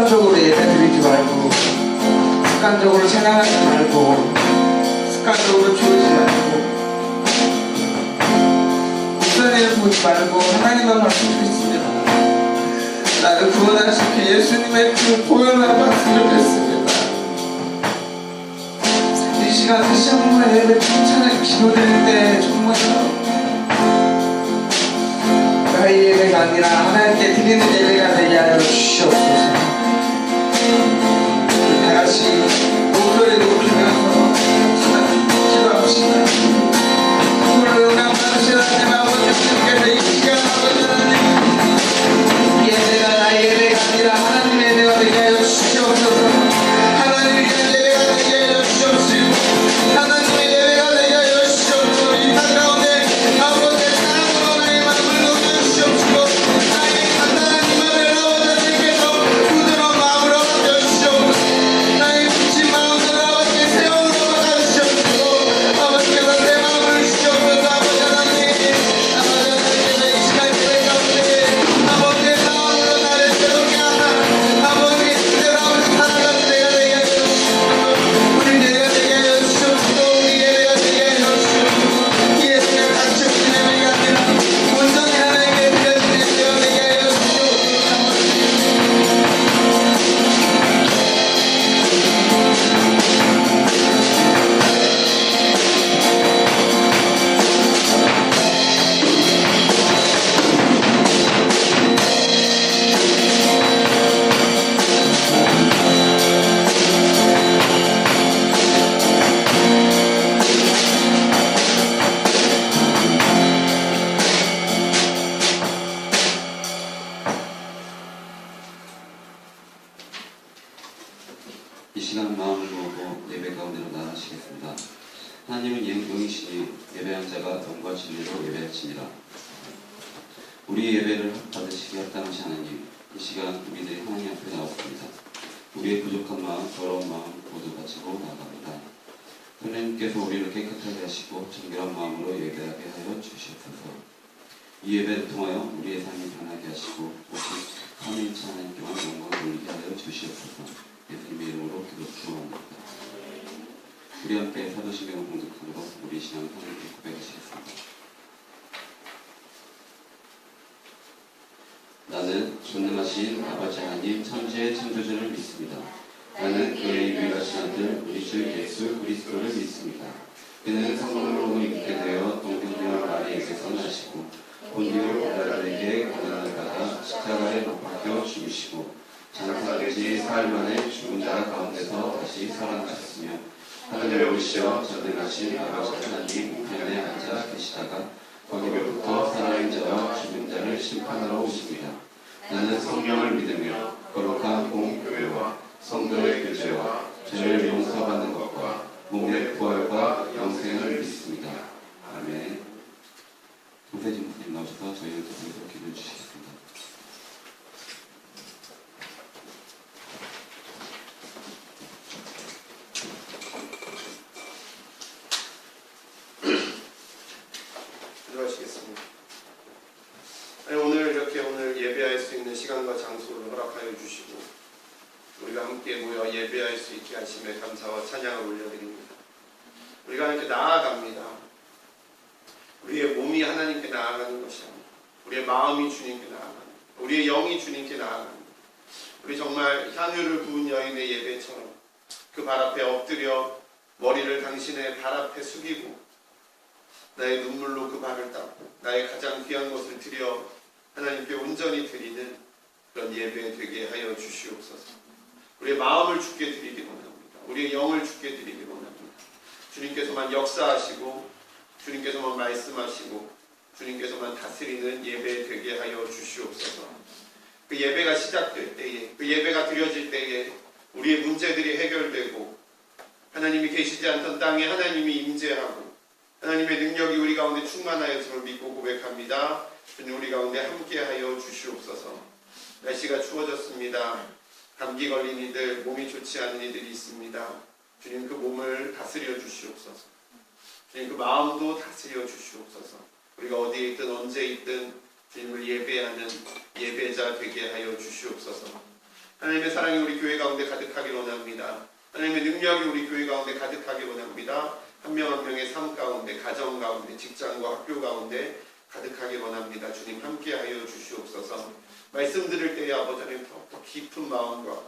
습관적으로 예배드리지 말고, 습관적으로 찬양하지 말고, 습관적으로 주우지 말고, 목사님을 보지 말고 하나님만 봤으면 좋겠습니다. 나를 구원하신 그 예수님의 그 보혈만 봤으면 좋겠습니다. 이 시간 다시 한번 예배 찬양 기도드릴 때 정말로 나의 예배가 아니라 하나님께 드리는 예배가 되게 하여 주시옵소서. 다같이 목소리 높이면서 기도합시다. 훌륭한 만신 하나님 아버지, 주님께서 이 시간 아버지 하나님, 예배가 나의 예배가 아니라 하나님의 예배가 되게 하여 주시옵소서. 하나님의 예배가 되게 하여 주시옵소서. 하나님의 예배가 되게 하여 주시옵소서. 이 땅 가운데 아버지 사랑으로 나의 마음을 녹여주시옵시고, 나의 간단한 이마를 아버지 주님께서 부드러운 마음으로 바꿔주시옵소서. 나의 지친 마음을 아버지께 세움으로 바꿔주시옵시고, 아버지께서 내 마음을 주시옵소서. 아버지 하나님, 아버지 하나님께서 이 시간 예배 가운데 아버지의 마음으로 나를 새롭게 하사 아버지의 뜻대로 아버지 살아가는 내가 되게 하여 주시옵소서. 우리 예배가 되게 하여 주시옵소서. 우리 예배가 되게 하여 주시옵소서. 이 예배가 같이 우리 예배가 아니라 온전히 하나님께 드려지는 예배가 되게 하여 주시옵소서. 이 시간 마음을 모으고 예배 가운데로 나아가시겠습니다. 하나님은 영이시니 예배한 자가 영과 진리로 예배하시니라. 우리의 예배를 받으시기 합당하신 하나님, 이 시간 우리들이 하나님 앞에 나왔습니다. 우리의 부족한 마음, 더러운 마음 모두 가지고 나아갑니다. 하나님께서 우리를 깨끗하게 하시고 정결한 마음으로 예배하게 하여 주시옵소서. 이 예배를 통하여 우리의 삶이 변하게 하시고 오직 하나님께 하나님께만 영광을 돌리게 하여 주시옵소서. 예수님의 이름으로 기도합니다. 우리 함께 사도신경을 공독함으로 우리 신앙을 하나님께 고백하시겠습니다. 나는 전능하신 아버지 하나님 천지의 창조주를 믿습니다. 나는 그의 유일하신 아들 우리 주 예수 그리스도를 믿습니다. 그는 성령으로 있게 되어 동정녀 마리에게서 나시고 본디오 빌라도에게 고난을 받아 십자가에 못 박혀 죽으시고 장사되지 사흘 만에 죽은 자 가운데서 다시 살아나셨으며 하늘에 오르시어 전능하신 아버지 하나님 우편에 앉아 계시다가 거기로부터 살아있는 자와 죽은 자를 심판하러 오십니다. 나는 성령을 믿으며 거룩한 공교회와 성도의 교제와 죄를 용서받는 것과 몸의 부활과 영생을 믿습니다. 아멘. 동세진 목사님 나오셔서 저희를 통해서 기도해 주시겠습니다. 기도하시겠습니다. 오늘 예배할 수 있는 시간과 장소를 허락하여 주시고 우리가 함께 모여 예배할 수 있게 하심에 감사와 찬양을 올려드립니다. 우리가 함께 나아갑니다. 우리의 몸이 하나님께 나아가는 것이 아니라 우리의 마음이 주님께 나아갑니다. 우리의 영이 주님께 나아갑니다. 우리 정말 향유를 부은 여인의 예배처럼 그 발 앞에 엎드려 머리를 당신의 발 앞에 숙이고 나의 눈물로 그 발을 닦고 나의 가장 귀한 것을 드려 하나님께 온전히 드리는 그런 예배 되게 하여 주시옵소서. 우리의 마음을 주께 드리기 원합니다. 우리의 영을 주께 드리기 원합니다. 주님께서만 역사하시고 주님께서만 말씀하시고 주님께서만 다스리는 예배 되게 하여 주시옵소서. 그 예배가 시작될 때에, 그 예배가 드려질 때에 우리의 문제들이 해결되고 하나님이 계시지 않던 땅에 하나님이 임재하고 하나님의 능력이 우리 가운데 충만하였음을 믿고 고백합니다. 주님 우리 가운데 함께하여 주시옵소서. 날씨가 추워졌습니다. 감기 걸린 이들, 몸이 좋지 않은 이들이 있습니다. 주님 그 몸을 다스려 주시옵소서. 주님 그 마음도 다스려 주시옵소서. 우리가 어디에 있든 언제 있든 주님을 예배하는 예배자 되게 하여 주시옵소서. 하나님의 사랑이 우리 교회 가운데 가득하길 원합니다. 하나님의 능력이 우리 교회 가운데 가득하길 원합니다. 한 명 한 명의 삶 가운데, 가정 가운데, 직장과 학교 가운데 가득하길 원합니다. 주님 함께하여 주시옵소서. 말씀 들을 때에 아버지 하나님 더 깊은 마음과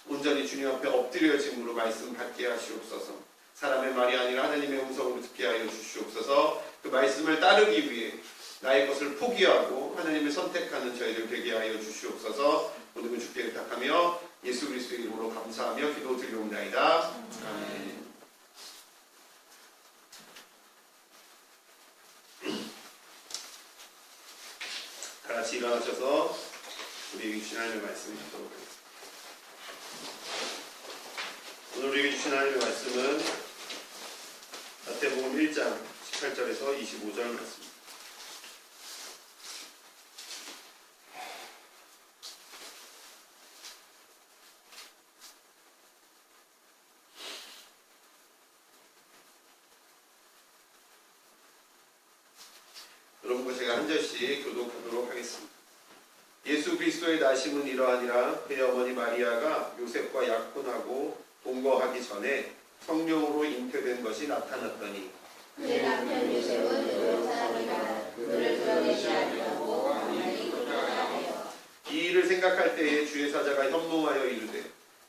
온전히 주님 앞에 엎드려짐으로 말씀 받게 하시옵소서. 사람의 말이 아니라 하나님의 음성으로 듣게 하여 주시옵소서. 그 말씀을 따르기 위해 나의 것을 포기하고 하나님을 선택하는 저희들 되게 하여 주시옵소서. 모든 걸 주께 부탁하며 예수 그리스도의 이름으로 감사하며 기도 드리옵나이다. 아멘. 다 같이 일어나셔서 우리에게 주신 하나님의 말씀을 듣도록 하겠습니다. 오늘 우리에게 주신 하나님의 말씀은 마태복음 1장 18절에서 25절 말씀입니다. 여러분과 제가 한 절씩 교독하도록 하겠습니다. 예수 그리스도의 나심은 이러하니라. 그의 어머니 마리아가 요셉과 약혼하고 동거하기 전에 성령으로 잉태된 것이 나타났더니 그의 남편 요셉은 외로운 사람이라 그를 드러내지 아니하고 하나님이 그러하여 이 일을 생각할 때에 주의 사자가 현몽하여 이르되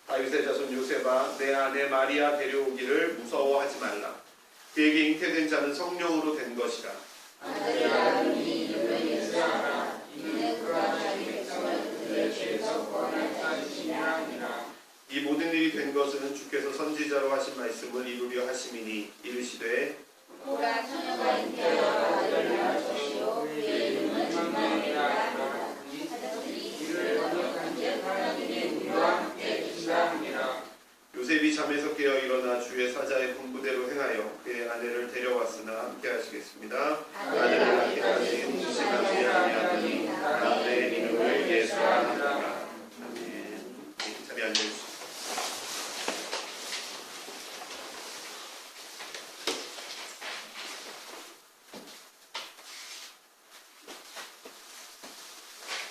다윗의 자손 요셉아 내 아내 마리아 데려오기를 무서워하지 말라. 그에게 잉태된 자는 성령으로 된 것이라. 아들을 낳으니 이름을 예수하라. 이는 그가 자기 백성을 그들의 죄에서 구원할 자이시냐 하니라. 이 모든 일이 된 것은 주께서 선지자로 하신 말씀을 이루려 하심이니 이르시되 보라 처녀가 잉태하여 아들을 낳을 것이요 그의 이름은 임마누엘이라 하리라. 사자들이 이를 번역한즉 하나님의 우리와 함께 계시다 하니라. 요셉이 잠에서 깨어 일어나 주의 사자의 분부대로 행하여 그의 아내를 데려왔으나 함께 하시겠습니다. 아내를 낳기까지 무심하지 아니하더니 다음에 이름을 예수하니라. 아멘. 자리에 앉아주시죠.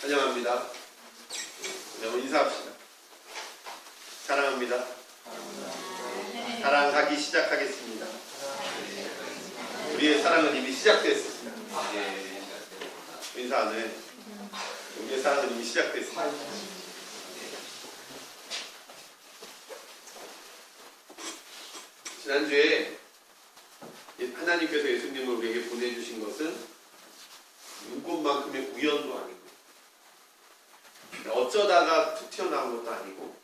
환영합니다. 여러분 인사합시다. 사랑합니다. 사랑하기 시작하겠습니다. 우리의 사랑은 이미 시작됐습니다. 인사 안 해. 우리의 사랑은 이미 시작됐습니다. 지난주에 하나님께서 예수님을 우리에게 보내주신 것은 눈꽃만큼의 우연도 아니고 어쩌다가 툭 튀어나온 것도 아니고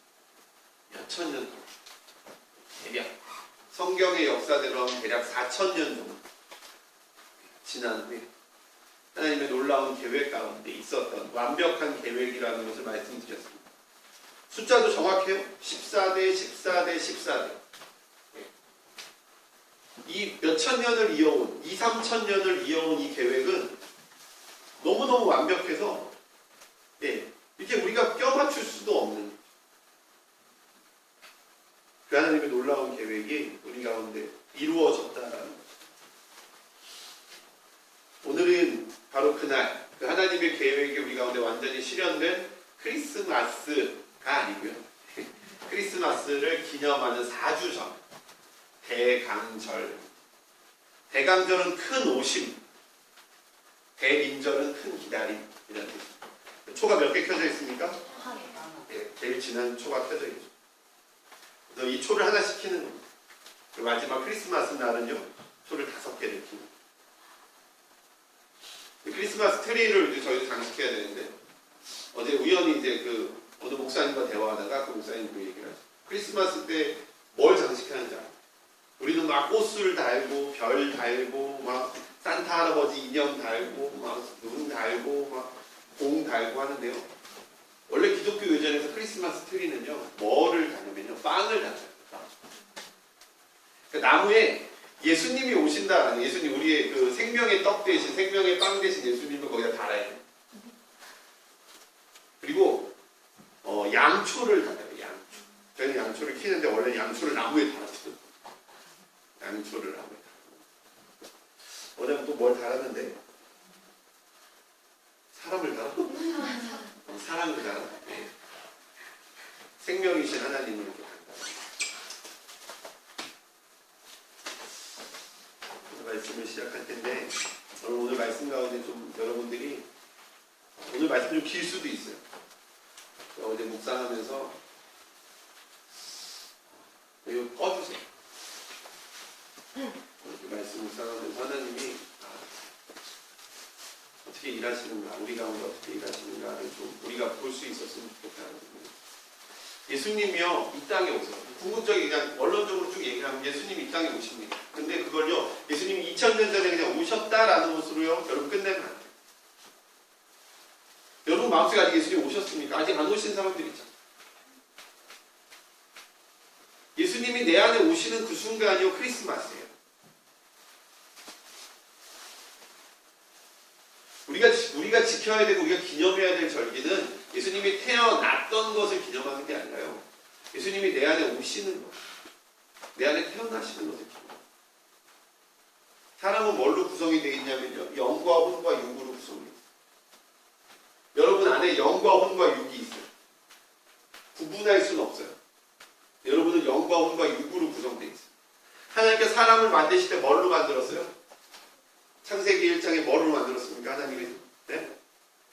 몇천 년 동안 대략 성경의 역사대로 하면 대략 4,000년 정도 지난 후에 하나님의 놀라운 계획 가운데 있었던 완벽한 계획이라는 것을 말씀드렸습니다. 숫자도 정확해요. 14대 14대 14대. 이 몇천 년을 이어온 2, 3천 년을 이어온 이 계획은 너무너무 완벽해서 이렇게 우리가 껴맞출 수도 없는 그 하나님의 놀라운 계획이 우리 가운데 이루어졌다라는 거죠. 오늘은 바로 그날 그 하나님의 계획이 우리 가운데 완전히 실현된 크리스마스가 아니고요. 크리스마스를 기념하는 4주 전 대강절. 대강절은 큰 오심, 대민절은 큰 기다림이라는 뜻입니다. 초가 몇 개 켜져 있습니까? 제일 진한 초가 켜져 있죠. 그래서 이 초를 하나씩 켜는 겁니다. 그리고 마지막 크리스마스 날은요, 초를 5개를 킵니다. 크리스마스 트리를 이제 저희도 장식해야 되는데, 어제 우연히 이제 그 어느 목사님과 대화하다가 그 목사님이 그 얘기를 하죠. 크리스마스 때 뭘 장식하는지 알아요? 우리는 막 꽃술 달고, 별 달고, 막 산타 할아버지 인형 달고, 막 눈 달고, 막 공 달고 하는데요. 원래 기독교 의전에서 크리스마스 트리는요, 뭐를 달냐면요, 빵을 달아요. 그러니까 나무에 예수님이 오신다, 예수님, 우리의 그 생명의 떡 대신, 생명의 빵 대신 예수님을 거기다 달아야 돼요. 그리고, 양초를 달아요, 양초. 저희는 양초를 키는데 원래 양초를 나무에 달았어요. 양초를 나무에 달았어요. 어제는 또 뭘 달았는데? 사람을 달아? 사람을 달아? 네. 생명이신 하나님을 이렇게 간다. 오늘 말씀을 시작할 텐데 오늘 말씀 가운데 좀 여러분들이 오늘 말씀 좀 길 수도 있어요. 어제 묵상하면서 이거 꺼주세요. 말씀 묵상하면서 하나님이 어떻게 일하시는가, 우리 가운데 어떻게 일하시는가를 좀 우리가 볼 수 있었으면 좋겠다는 거예요. 예수님이요, 이 땅에 오세요. 궁극적인, 그냥 원론적으로 쭉 얘기하면 예수님이 이 땅에 오십니다. 근데 그걸요, 예수님이 2000년 전에 그냥 오셨다라는 것으로요, 여러분 끝내면 안 돼요. 여러분 마음속에 아직 예수님 오셨습니까? 아직 안 오신 사람들 있잖아요. 예수님이 내 안에 오시는 그 순간이요, 크리스마스예요. 우리가 지켜야 되고 우리가 기념해야 될 절기는 예수님이 태어났던 것을 기념하는 게 아니라요. 예수님이 내 안에 오시는 것, 내 안에 태어나시는 것을 기념해요. 사람은 뭘로 구성이 되어 있냐면요, 영과 혼과 육으로 구성이 돼요. 여러분 안에 영과 혼과 육이 있어요. 구분할 수는 없어요. 여러분은 영과 혼과 육으로 구성되어 있어요. 하나님께서 사람을 만드실 때 뭘로 만들었어요? 창세기 1장에 뭐로 만들었습니까? 하나님이? 네?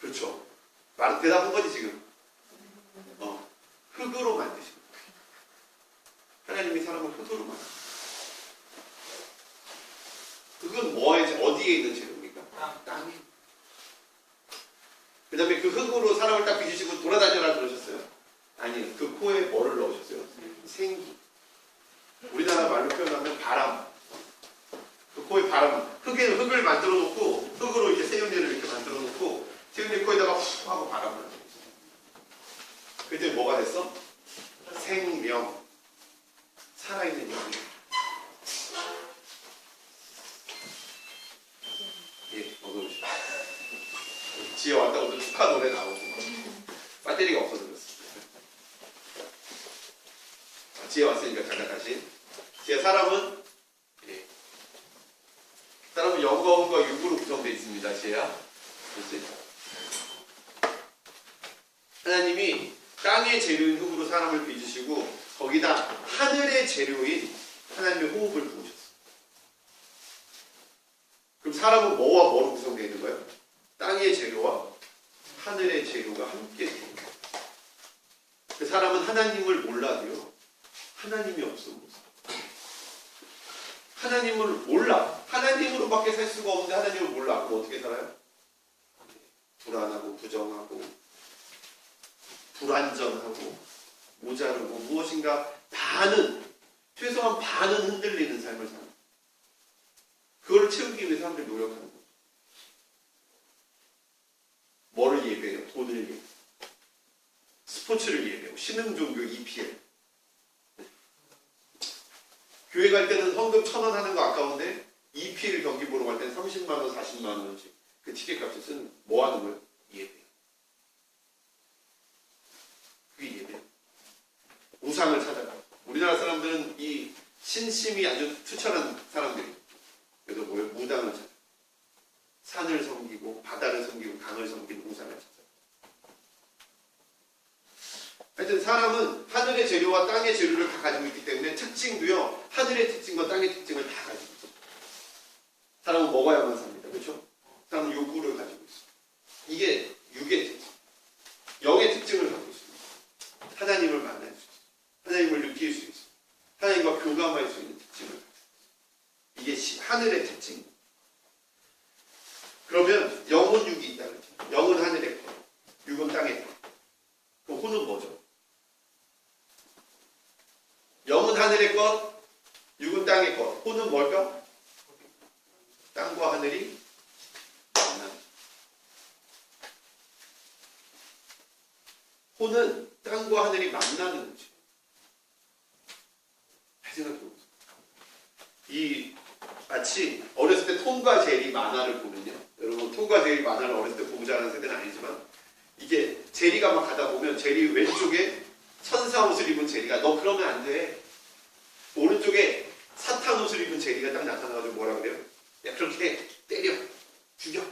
그렇죠. 대답한 거지 지금. 흙으로 만드신 거예요. 하나님이 사람을 흙으로 만드신 거예요. 흙은 뭐에, 어디에 있는 재료입니까? 땅에. 그 다음에 그 흙으로 사람을 딱 빚으시고 돌아다녀라 그러셨어요? 아니에요. 그 코에 뭐를 넣으셨어요? 생기. 우리나라 말로 표현하면 바람. 그 코에 바람. 흙을 만들어 놓고, 흙으로 이렇게 세균제를 이렇게 만들어 놓고, 세균제 코에다가 훅 하고 바람을 넣어요. 그때 뭐가 됐어? 생명. 살아있는 영이. 예, 어서오십시오. 지혜 왔다고 또 축하 노래 나오고. 배터리가 없어서 그렇습니다. 지혜 왔으니까 잠깐 다시. 지혜 사람은 영과 혼과 육으로 구성되어 있습니다. 지혜야. 그렇지? 하나님이 땅의 재료인 흙으로 사람을 빚으시고 거기다 하늘의 재료인 하나님의 호흡을 부으셨어요. 그럼 사람은 뭐와 뭐로 구성되어 있는 거예요? 땅의 재료와 하늘의 재료가 함께 있는 거예요. 그 사람은 하나님을 몰라도요, 하나님이 없으면 못 살아요. 하나님을 몰라. 하나님으로밖에 살 수가 없는데 하나님을 몰라. 그럼 어떻게 살아요? 불안하고 부정하고 불안정하고 모자르고 무엇인가 최소한 반은 흔들리는 삶을 사는 거예요. 그걸 채우기 위해 사람들이 노력하는 거예요. 뭐를 예배해요? 돈을 예배해요. 스포츠를 예배해요. 신흥종교 EPL. 교회 갈 때는 헌금 1,000원 하는 거 아까운데 EPL 경기 보러 갈 때는 30만 원, 40만 원씩 그 티켓 값을 뭐 하는 거예요? 예배예요. 그게 예배예요. 우상을 찾아가. 우리나라 사람들은 이 신심이 아주 투철한 사람들이. 그래서 뭐예요? 무당을 찾아. 산을 섬기고 바다를 섬기고 강을 섬기는 우상을 찾아. 하여튼 사람은 하늘의 재료와 땅의 재료를 다 가지고 있기 때문에 특징도요, 하늘의 특징과 땅의 특징을 다 가지고 있어요. 사람은 먹어야만 삽니다. 그렇죠? 사람은 욕구를 가지고 있어요. 이게 육의 특징. 영의 특징을 갖고 있습니다. 하나님을 만날 수 있어요. 하나님을 느낄 수 있어요. 하나님과 교감할 수 있는 특징을 가지고 있어요. 이게 하늘의 특징입니다. 그러면 영은 육이 있다 그랬죠. 영은 하늘의 것, 육은 땅의 것. 그 혼은 뭐죠? 영은 하늘의 것, 육은 땅의 것. 혼은 뭘까? 땅과 하늘이 만나. 혼은 땅과 하늘이 만나는 거지. 생각해보세요. 이 마치 어렸을 때 톰과 제리 만화를 보면요. 여러분 톰과 제리 만화를 어렸을 때 보고 자란 세대는 아니지만 이게 제리가 막 가다 보면 제리 왼쪽에 천사 옷을 입은 제리가 너 그러면 안 돼. 오른쪽에 사탄 옷을 입은 제리가 딱 나타나가지고 뭐라 그래요? 야 그렇게 때려, 죽여,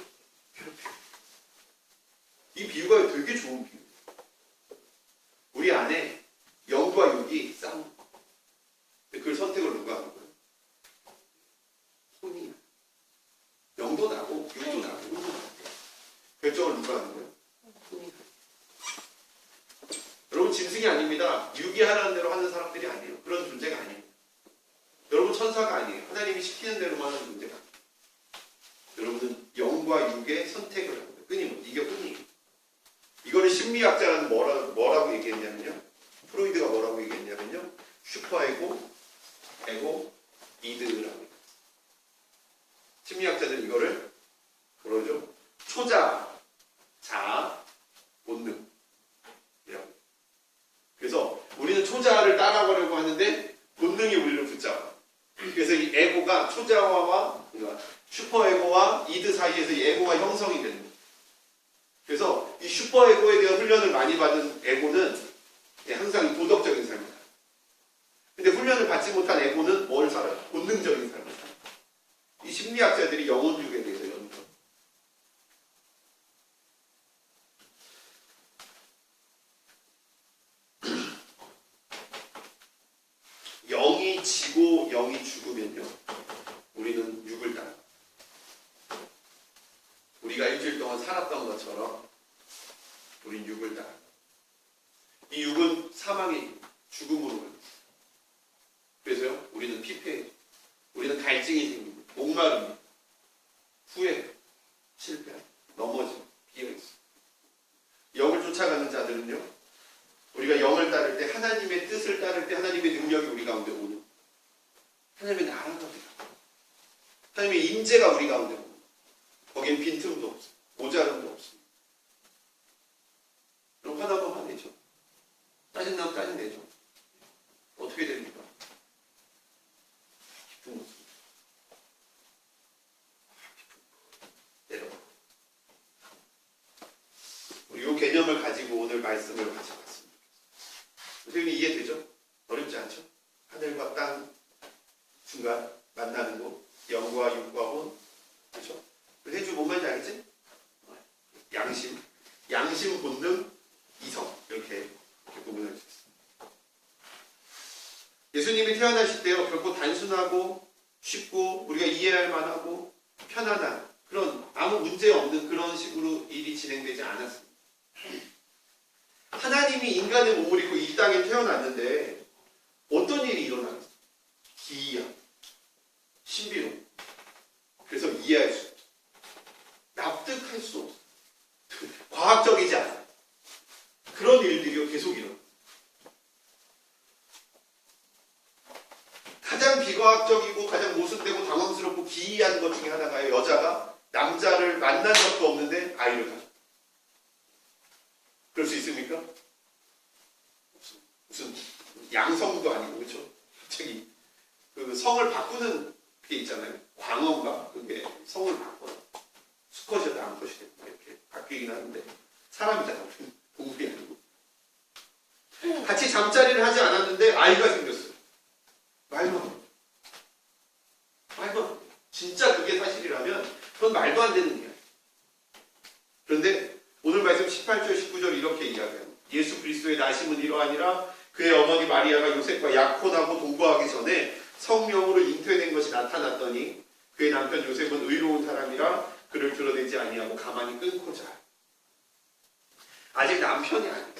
괴롭혀. 이 비유가 되게 좋은 비유. 우리 안에 여러분 짐승이 아닙니다. 유기하라는 대로 하는 사람들이 아니에요. 그런 존재가 아니에요. 여러분 천사가 아니에요. 하나님이 시키는 대로만 하는 존재가 아니에요. 여러분은 영과 육의 선택을 합니다. 끊임없이. 이게 뿐이에요. 이거는 심리학자는 뭐라고 얘기했냐면요. 프로이드가 뭐라고 얘기했냐면요. 슈퍼에고, 에고, 이드라고 해요. 심리학자들은 이거를 뭐라죠? 초자, 자아, 본능. 그래서 우리는 초자를 따라가려고 하는데 본능이 우리를 붙잡아. 그래서 이 에고가 초자화와 그러니까 슈퍼에고와 이드 사이에서 이 에고가 형성이 되는 거예요. 그래서 이 슈퍼에고에 대한 훈련을 많이 받은 에고는 항상 도덕적인 삶을 살아요. 근데 훈련을 받지 못한 에고는 뭘 살아요? 본능적인 삶을 살아요. 이 심리학자들이 영혼육에 대해서 연구해요. 영이 지고 영이 죽으면요. 우리는 육을 따라. 우리가 일주일 동안 살았던 것처럼 우린 육을 따라. 이 육은 사망의 죽음으로 가요. 그래서요. 우리는 피폐해요. 우리는 갈증이 생깁니다. 목마릅니다. 후회, 실패, 넘어지고 비어있어요. 영을 쫓아가는 자들은요. 우리가 영을 따를 때 하나님의 뜻을 따를 때 하나님의 능력이 우리 가운데 오는 하나님의 나라가 우리 가운데 하나님의 임재가 우리 가운데 오는 거기엔 빈틈도 없어요. 모자름도 없습니다. 그럼 화나면 화내죠. 짜증나면 짜증내죠. 어떻게 됩니까? 깊은 모습. 내려가. 우리 이 개념을 가지고 오늘 말씀을 가져봤습니다. 선생님이 이해되죠? 어렵지 않죠? 하늘과 땅 중간 만나는 곳, 영과 육과 혼, 그렇죠? 해주 뭔 말인지 알겠지? 양심, 본능, 이성 이렇게 구분할 수 있습니다. 예수님이 태어나실 때요 결코 단순하고 쉽고 우리가 이해할 만하고 편안한 그런 아무 문제 없는 그런 식으로 일이 진행되지 않았습니다. 하나님이 인간의 몸을 입고 이 땅에 태어났는데 어떤 일이 일어나겠어요? 기이한, 신비로운. 그래서 이해할 수 없어요. 납득할 수 없어요. 과학적이지 않아요. 그런 일들이 계속 일어나요. 가장 비과학적이고 가장 모순되고 당황스럽고 기이한 것 중에 하나가 여자가 남자를 만난 적도 없는데 아이를 가져. 그럴 수 있습니까? 무슨 양성도 아니고 그렇죠? 갑자기 그 성을 바꾸는 게 있잖아요. 광어인가 그게 성을 바꿔 수컷이었다 암컷이 됐다 이렇게 바뀌긴 하는데 사람이잖아. 동물이 아니고 같이 잠자리를 하지 않았는데 아이가 생겼어요. 말도 안 돼. 말도 안 돼. 진짜 그게 사실이라면 그건 말도 안 되는 일이야. 그런데 오늘 말씀 18절 19절 이렇게 이야기합니다. 예수 그리스도의 나심은 이러하니라 그의 어머니 마리아가 요셉과 약혼하고 동거하기 전에 성령으로 잉태된 것이 나타났더니 그의 남편 요셉은 의로운 사람이라 그를 드러내지 아니하고 가만히 끊고자. 아직 남편이 아니에요.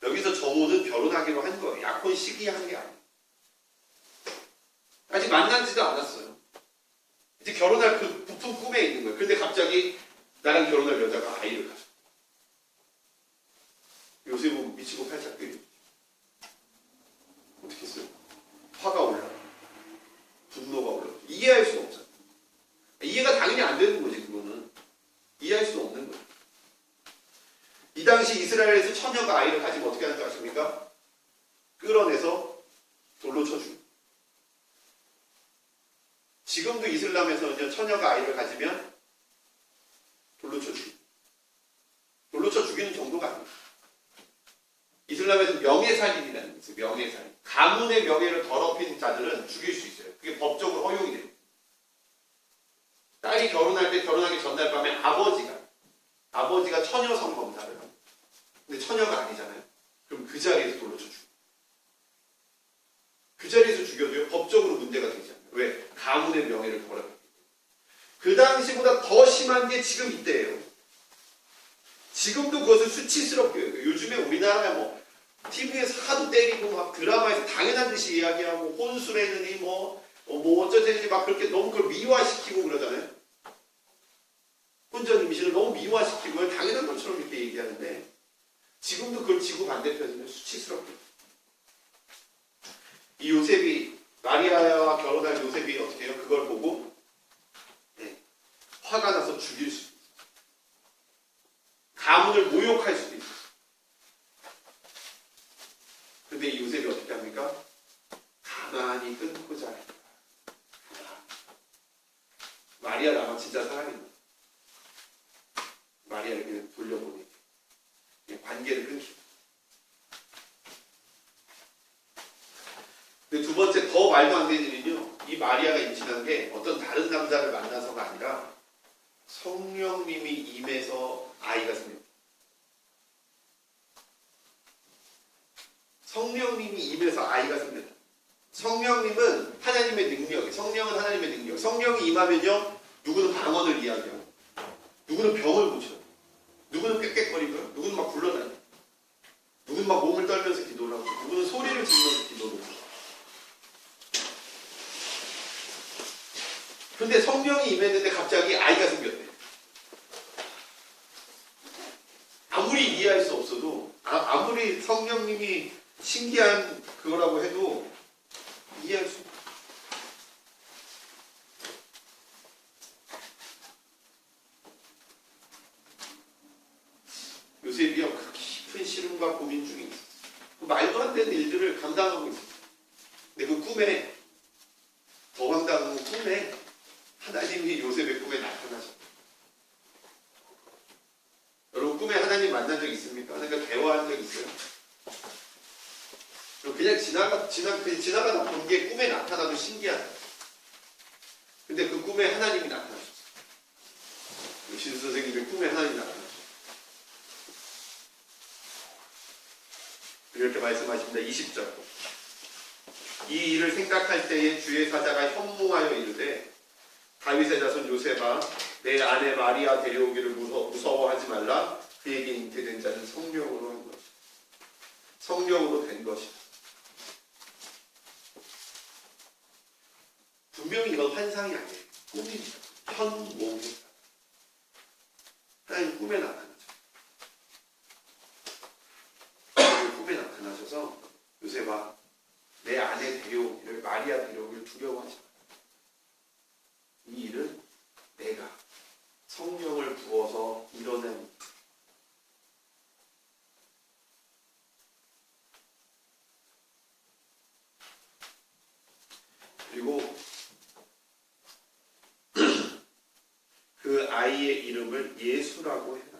여기서 정오는 결혼하기로 한 거예요. 약혼 시기한 게 아니에요. 아직 만나지도 않았어요. 이제 결혼할 그 부푼 꿈에 있는 거예요. 근데 갑자기 나랑 결혼할 여자가 아이를 가져. 요셉은 미치고 팔짝 뛰고 어떻게 했어요? 화가 올라, 분노가 올라. 이해할 수 없잖아. 이해가 당연히 안 되는 거지. 그거는 이해할 수 없는 거예요. 이 당시 이스라엘에서 처녀가 아이를 가지면 어떻게 하는 줄 아십니까? 끌어내서 돌로 쳐주고. 지금도 이슬람에서는 처녀가 아이를 가지면 돌로 쳐 죽이고. 돌로 쳐 죽이는 정도가 아니에요. 이슬람에서 명예살인이라는 게 있어요. 명예살인. 가문의 명예를 더럽힌 자들은 죽일 수 있어요. 그게 법적으로 허용이 돼요. 딸이 결혼할 때 결혼하기 전날 밤에 아버지가 처녀 성검사를 합니다. 근데 처녀가 아니잖아요. 그럼 그 자리에서 돌로 쳐 죽여요. 그 자리에서 죽여도요 법적으로 문제가 되지 않아요. 왜? 가문의 명예를 더럽히기 때문에. 그 당시보다 더 심한 게 지금 이때예요. 지금도 그것을 수치스럽게 해요. 요즘에 우리나라에 TV에서 하도 때리고 막 드라마에서 당연한 듯이 이야기하고 혼술했느니 뭐 어쩌든지 막 그렇게 너무 그걸 미화시키고 그러잖아요. 혼전 임신을 너무 미화시키고 당연한 것처럼 이렇게 얘기하는데 지금도 그걸 지구 반대편이면 수치스럽게 이 요셉이 마리아와 결혼할 요셉이 어떻게 해요? 그걸 보고 화가 나서 죽일 수도 있어요. 가문을 모욕할 수도 있어요. 근데 이 요셉이 어떻게 합니까? 가만히 끊고자 합니다. 마리아 나만 진짜 사랑했나? 마리아를 그냥 돌려보내고 관계를 끊기고. 근데 두 번째 더 말도 안 되는 일은요. 이 마리아가 임신한 게 어떤 다른 남자를 만나서가 아니라 성령님이 임해서 아이가 생깁니다. 성령님이 임해서 아이가 생깁니다. 성령님은 하나님의 능력이에요. 성령은 하나님의 능력. 성령이 임하면요. 누구는 방언을 이야기하고 누구는 병을 고쳐요. 누구는 꽥꽥거리고요. 누구는 막 굴러다니고 누구는 막 몸을 떨면서 기도를 하고 누구는 소리를 지르면서 기도를 하고. 근데 성령이 임했는데 갑자기 아이가 생겼대. 아무리 이해할 수 없어도 아무리 성령님이 신기한 그거라고 해도 이해할 수 없어요. 요셉이요 그 깊은 시름과 고민 중에 있었어요. 그 말도 안 되는 일들을 감당하고 있었어요. 근데 그 꿈에 더 황당한 건 꿈에 하나님이 요셉의 꿈에 나타나셨어요. 여러분 꿈에 하나님 만난 적 있습니까? 하나님과 대화한 적 있어요? 그냥 지나가다 본 게 꿈에 나타나도 신기하다. 근데 그 꿈에 하나님이 나타나셨어요. 신 선생님의 꿈에 하나님이 나타나셨어요. 이렇게 말씀하십니다. 20절. 이 일을 생각할 때에 주의 사자가 현몽하여 이르되 다윗의 자손 요셉아 내 아내 마리아 데려오기를 무서워하지 말라. 그에게 잉태된 자는 성령으로 한 것이다. 성령으로 된 것이다. 분명히 이건 환상이 아니에요. 꿈입니다. 현몽입니다. 하나님 꿈에 나타나죠. 꿈에 나타나셔서 요셉아 내 아내 데려오기를 마리아 데려오기를 두려워하지 마. 이 일은 내가 성령을 부어서 이뤄낸 그리고 그 아이의 이름을 예수라고 해라.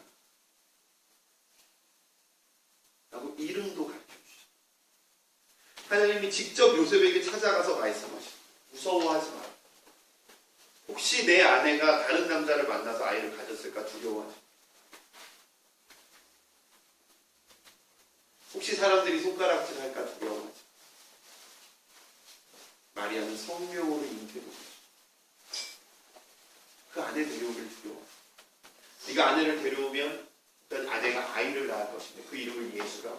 라고 이름도 가르쳐주시죠. 하나님이 직접 요셉에게 찾아가서 말씀하시죠. 무서워하지 마라. 혹시 내 아내가 다른 남자를 만나서 아이를 가졌을까 두려워하지 마라. 혹시 사람들이 손가락질 할까 두려워하지 마라. 마리아는 성령으로 잉태되고 그 아내 데려오기를 두려워. 네가 아내를 데려오면 일단 아내가 아이를 낳을 것인데 그 이름을 예수라.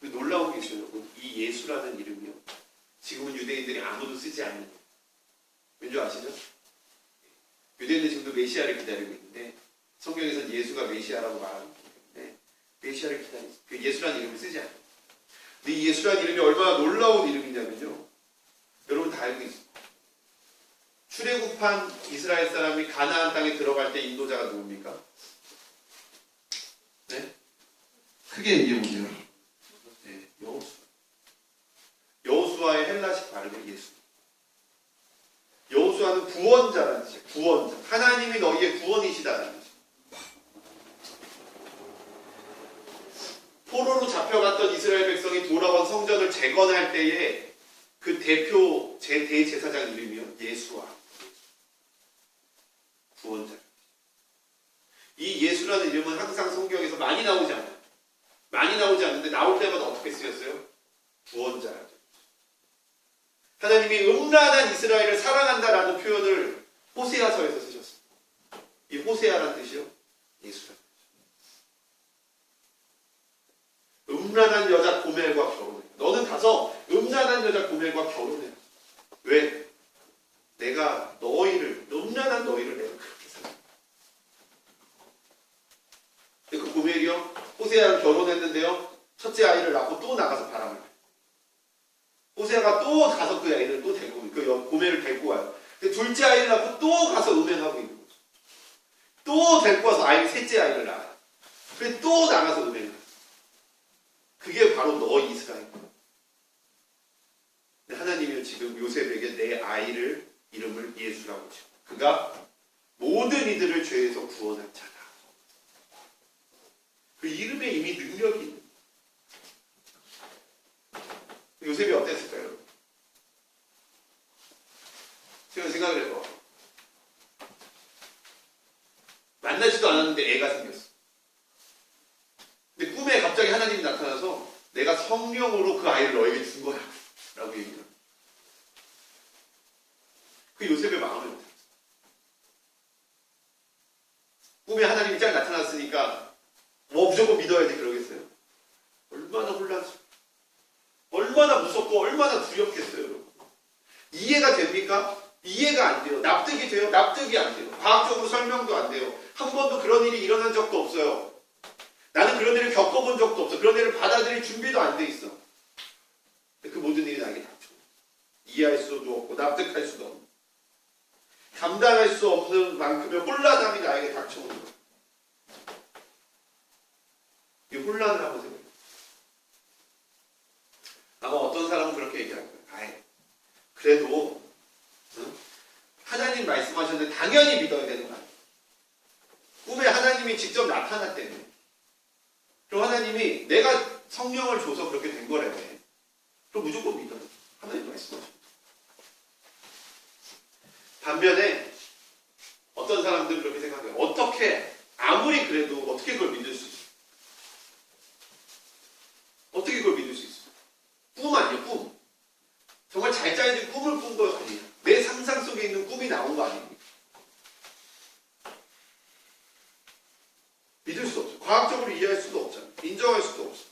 놀라운 게 있어요. 이 예수라는 이름이요. 지금은 유대인들이 아무도 쓰지 않는 이름. 왠지 아시죠? 유대인들 지금도 메시아를 기다리고 있는데 성경에서는 예수가 메시아라고 말하기 때문에 메시아를 기다리고 있어요. 그 예수라는 이름을 쓰지 않아요. 근데 이 예수라는 이름이 얼마나 놀라운 이름이냐면요. 여러분 다 알고 있어요. 출애굽한 이스라엘 사람이 가나안 땅에 들어갈 때 인도자가 누굽니까? 네? 크게 얘기해보세요. 네, 여호수아. 여호수아의 헬라식 발음은 예수. 여호수아는 구원자라는 뜻이에요. 구원자. 하나님이 너희의 구원이시다라는 뜻이에요. 포로로 잡혀갔던 이스라엘 백성이 돌아온 성전을 재건할 때에 그 대표 대제사장 이름이요. 예수아. 구원자. 이 예수라는 이름은 항상 성경에서 많이 나오지 않아요. 많이 나오지 않는데 나올 때마다 어떻게 쓰였어요? 구원자라죠. 하나님이 음란한 이스라엘을 사랑한다라는 표현을 호세아서에서 쓰셨어요. 이 호세아라는 뜻이요. 예수라는 뜻이요. 음란한 여자 고멜과 결혼해. 너는 가서 음란한 여자 고멜과 결혼해. 왜? 내가 너희를, 음란한 너희를 내가 그렇게 생각해. 근데 그 고멜이요, 호세아랑 결혼했는데요, 첫째 아이를 낳고 또 나가서 바람을 펴요. 호세아가 또 가서 그 아이를 또 데리고, 그 고멜을 데리고 와요. 근데 둘째 아이를 낳고 또 가서 음행하고 있는 거죠. 또 데리고 와서 셋째 아이를 낳아요. 그래 또 나가서 음행을. 그게 바로 너 이스라엘이야. 하나님이 지금 요셉에게 내 아이를 이름을 예수라고 지어. 그가 모든 이들을 죄에서 구원한 자다. 그 이름에 이미 능력이 있는. 요셉이 어땠을까요? 제가 생각을 해봐. 만나지도 않았는데 애가 생겼어. 근데 꿈에 갑자기 하나님이 나타나서 내가 성령으로 그 아이를 너에게 준 거야 라고 얘기해요. 그 요셉의 마음이 어땠어? 꿈에 하나님이 딱 나타났으니까 무조건 믿어야지 그러겠어요? 얼마나 혼란스러워, 얼마나 무섭고 얼마나 두렵겠어요. 여러분. 이해가 됩니까? 이해가 안 돼요. 납득이 돼요? 납득이 안 돼요. 과학적으로 설명도 안 돼요. 한 번도 그런 일이 일어난 적도 없어요. 나는 그런 일을 겪어본 적도 없어. 그런 일을 받아들일 준비도 안 돼 있어. 그 모든 일이 나에게 닥쳐. 이해할 수도 없고 납득할 수도 없고 감당할 수 없는 만큼의 혼란함이 나에게 닥쳐오는 거예요. 이 혼란을 한번 생각해요. 아마 어떤 사람은 그렇게 얘기할 거예요. 그래도 하나님 말씀하셨는데 당연히 믿어야 되는 거 아니에요. 꿈에 하나님이 직접 나타났대요. 그럼 하나님이 내가 성령을 줘서 그렇게 된 거라며. 그럼 무조건 믿어요. 하나님 말씀하셨죠. 반면에 어떤 사람들은 그렇게 생각해요. 어떻게 아무리 그래도 어떻게 그걸 믿을 수 있어? 어떻게 그걸 믿을 수 있어? 꿈 아니에요, 꿈. 정말 잘 짜여진 꿈을 꾼 거 아니에요. 내 상상 속에 있는 꿈이 나온 거 아닙니까? 믿을 수 없죠. 과학적으로 이해할 수도 없잖아요. 인정할 수도 없어요.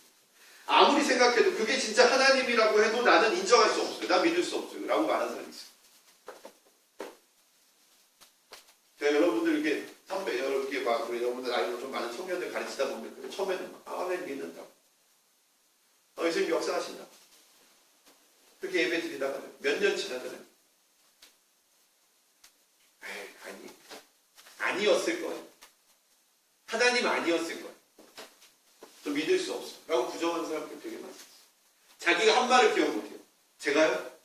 아무리 생각해도 그게 진짜 하나님이라고 해도 나는 인정할 수 없어요. 난 믿을 수 없어요. 라고 말하는 사람이 있어요. 제가 여러분들 이렇게 선배, 이렇게 막 우리 여러분들 나이로 좀 많은 청년들 가르치다 보면 처음에는 왜 믿는다고. 예수님 역사하신다. 그렇게 예배 드리다가 몇 년 지나잖아요. 아니었을 거예요. 하나님 아니었을 거예요. 저 믿을 수 없어. 라고 부정하는 사람들 되게 많았어요. 자기가 한 말을 기억 못해요. 제가요?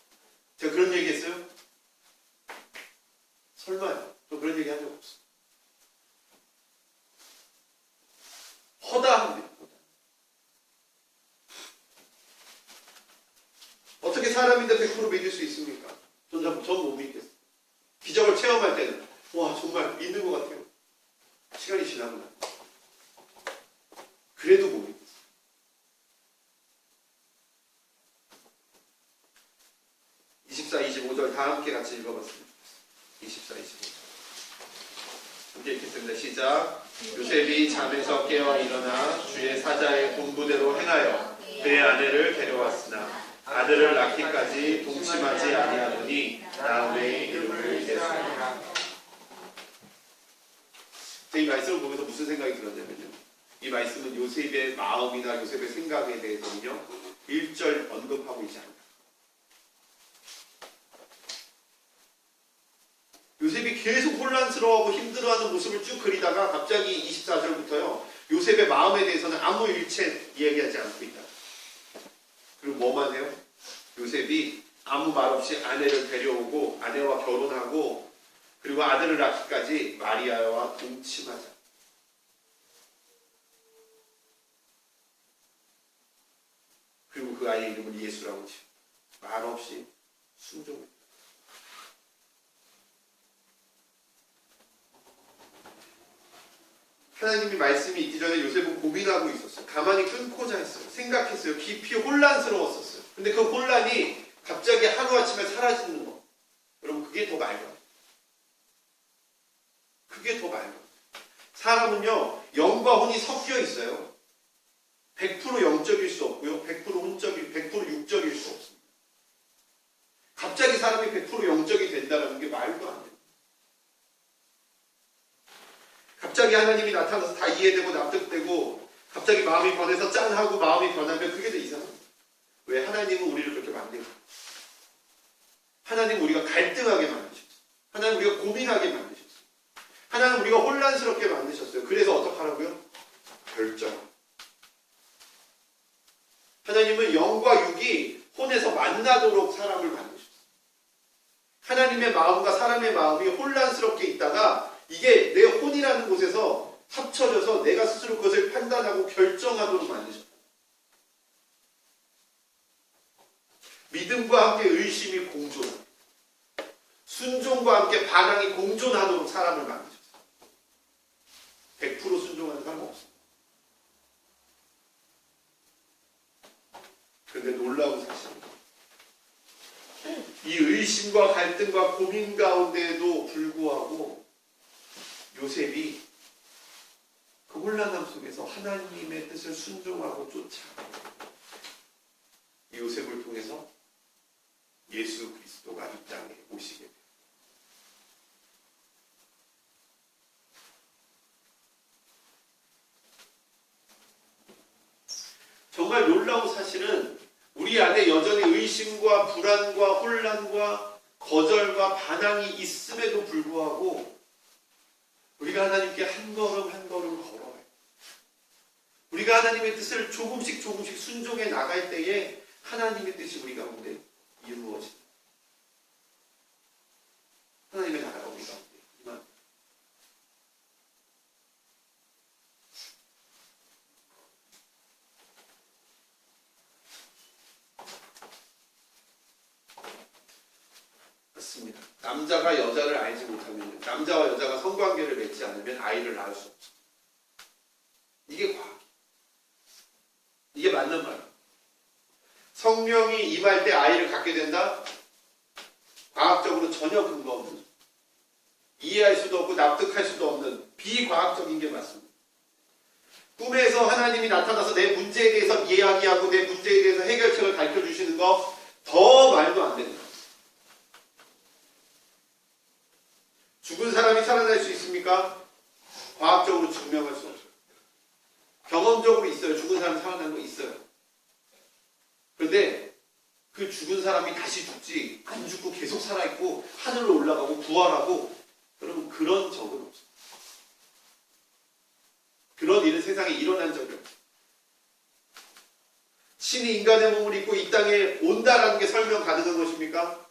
제가 그런 얘기 했어요? 설마요. 저 그런 얘기 한 적 없어. 허다합니다. 어떻게 사람인데 100% 믿을 수 있습니까? 전 못 믿겠어요. 기적을 체험할 때는 와 정말 믿는 것 같아요. 시간이 지나고 나면 그래도 못 믿겠어요. 다 함께 같이 읽어봤습니다. 24, 25. 함께 읽겠습니다. 시작. 요셉이 잠에서 깨어 일어나 주의 사자의 공부대로 행하여 그의 아내를 데려왔으나 아들을 낳기까지 동침하지 아니하더니 나홀의 이름을 예수라. 이 말씀을 보면서 무슨 생각이 들었냐면요. 이 말씀은 요셉의 마음이나 요셉의 생각에 대해서는요 1절 언급하고 있지 않아요. 요셉이 계속 혼란스러워하고 힘들어하는 모습을 쭉 그리다가 갑자기 24절부터요 요셉의 마음에 대해서는 아무 일체 이야기하지 않고 있다. 그리고 뭐만 해요? 요셉이 아무 말 없이 아내를 데려오고 아내와 결혼하고 그리고 아들을 낳기까지 마리아와 동침하자. 그리고 그 아이의 이름을 예수라고 지어 말 없이 순종했다. 하나님이 말씀이 있기 전에 요셉은 고민하고 있었어요. 가만히 끊고자 했어요. 생각했어요. 깊이 혼란스러웠었어요. 근데 그 혼란이 갑자기 하루아침에 사라지는 거. 여러분 그게 더 맑아요. 그게 더 맑아요. 사람은요 영과 혼이 섞여 있어요. 100% 영적일 수 나타나서 다 이해되고 납득되고 갑자기 마음이 변해서 짠하고 마음이 변하면 그게 더 이상합니다. 왜? 하나님은 우리를 그렇게 만들고 하나님 우리가 갈등하게 만드셨어요. 하나님 우리가 고민하게 만드셨어요. 하나님 우리가 혼란스럽게 만드셨어요. 그래서 어떻게 하라고요? 결정. 하나님은 영과 육이 혼에서 만나도록 사람을 만드셨어요. 하나님의 마음과 사람의 마음이 혼란스럽게 있다가 이게 내 혼이라는 곳에서 합쳐져서 내가 스스로 그것을 판단하고 결정하도록 만드셨어요. 믿음과 함께 의심이 공존하고 순종과 함께 반항이 공존하도록 사람을 만드셨어요. 100% 순종하는 사람 없어요. 그런데 놀라운 사실입니다. 이 의심과 갈등과 고민 가운데에도 불구하고 요셉이 그 혼란함 속에서 하나님의 뜻을 순종하고 쫓아가고 이 요셉을 통해서 예수 그리스도가 이 땅에 오시게 됩니다. 정말 놀라운 사실은 우리 안에 여전히 의심과 불안과 혼란과 거절과 반항이 있음에도 불구하고 우리가 하나님께 한 걸음 한 걸음 걸어가요. 우리가 하나님의 뜻을 조금씩 순종해 나갈 때에 하나님의 뜻이 우리 가운데 이루어집니다. 하나님의 나라가 우리 가운데 임합니다. 맞습니다. 남자가 여자를 알지 못하면 남자와 여자가 성관계를 맺지 않으면 아이를 낳을 수 없어요. 이게 과학. 이게 맞는 말이에요. 성령이 임할 때 아이를 갖게 된다? 과학적으로 전혀 근거 없는, 이해할 수도 없고 납득할 수도 없는 비과학적인 게 맞습니다. 꿈에서 하나님이 나타나서 내 문제에 대해서 이야기하고 내 문제에 대해서 해결책을 가르쳐주시는 거 더 말도 안 됩니다. 죽은 사람이 살아날 수 있습니까? 과학적으로 증명할 수 없어요. 경험적으로 있어요. 죽은 사람이 살아나는 거 있어요. 그런데 그 죽은 사람이 다시 죽지 안 죽고 계속 살아있고 하늘로 올라가고 부활하고 여러분 그런 적은 없어요. 그런 일은 세상에 일어난 적이 없어요. 신이 인간의 몸을 입고 이 땅에 온다라는 게 설명 가능한 것입니까?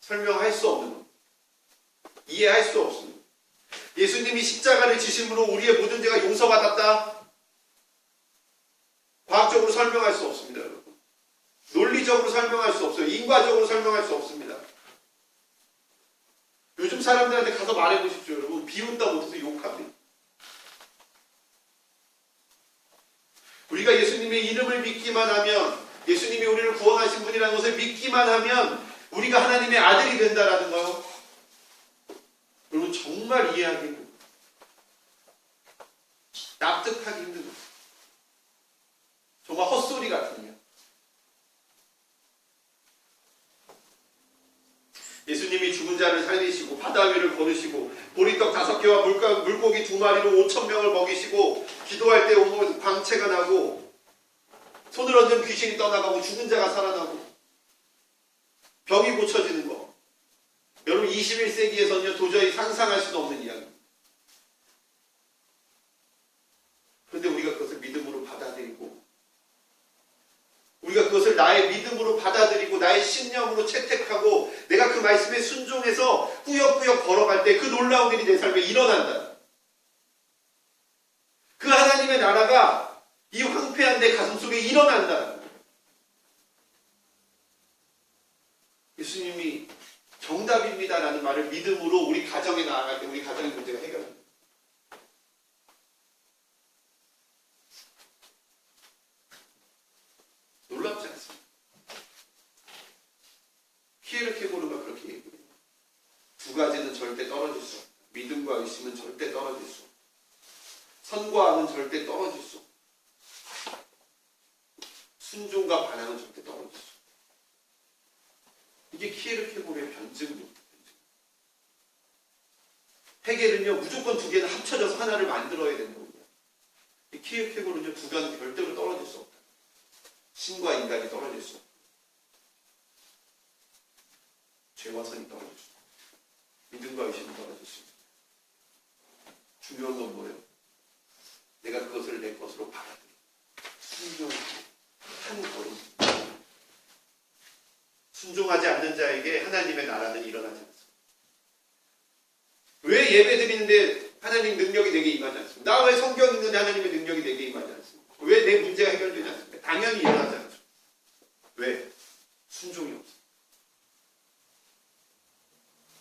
설명할 수 없는 겁니다. 이해할 수 없습니다. 예수님이 십자가를 지심으로 우리의 모든 죄가 용서받았다? 과학적으로 설명할 수 없습니다, 여러분. 논리적으로 설명할 수 없어요. 인과적으로 설명할 수 없습니다. 요즘 사람들한테 가서 말해보십시오, 여러분. 비웃다 못해서 욕합니다. 우리가 예수님의 이름을 믿기만 하면, 예수님이 우리를 구원하신 분이라는 것을 믿기만 하면 우리가 하나님의 아들이 된다라는 거요. 여러분 정말 이해하기 힘든 거예요. 납득하기 힘든 거예요. 정말 헛소리 같은 일. 예수님이 죽은 자를 살리시고 바다 위를 걸으시고 보리떡 5개와 물고기 2마리로 5,000명을 먹이시고 기도할 때 오면 광채가 나고 손을 얹은 귀신이 떠나가고 죽은 자가 살아나고 병이 고쳐지는 거. 여러분 21세기에서는요 도저히 상상할 수도 없는 이야기입니다. 그런데 우리가 그것을 믿음으로 받아들이고 우리가 그것을 나의 믿음으로 받아들이고 나의 신념으로 채택하고 내가 그 말씀에 순종해서 꾸역꾸역 걸어갈 때 그 놀라운 일이 내 삶에 일어난다. 그 하나님의 나라가 이 황폐한 내 가슴 속에 일어난다. 예수님이 정답입니다라는 말을 믿음으로 우리 가정에 나아갈 때 우리 가정의 문제가 해결됩니다. 놀랍지 않습니다. 피에르 케고르가 그렇게 얘기해요. 두 가지는 절대 떨어질 수 없다. 믿음과 의심은 절대 떨어질 수 없다. 선과 악은 절대 떨어질 수 없다. 순종과 반항은 절대 떨어질 수 없다. 이게 키에르케고르의 변증입니다. 해겔은요 무조건 두 개는 합쳐져서 하나를 만들어야 되는 겁니다. 키에케고르는요 두 가지 절대로 떨어질 수 없다. 신과 인간이 떨어질 수 없다. 죄와 선이 떨어질 수 없다. 믿음과 의심이 떨어질 수 없다. 중요한 건 뭐예요? 내가 그것을 내 것으로 받아들여 순종하는 걸음. 순종하지 않는 자에게 하나님의 나라는 일어나지 않습니다. 왜 예배 드리는데 하나님 능력이 내게 임하지 않습니까? 나 왜 성경 읽는데 하나님의 능력이 내게 임하지 않습니까? 왜 내 문제가 해결되지 않습니까? 당연히 일어나지 않죠. 왜? 순종이 없어.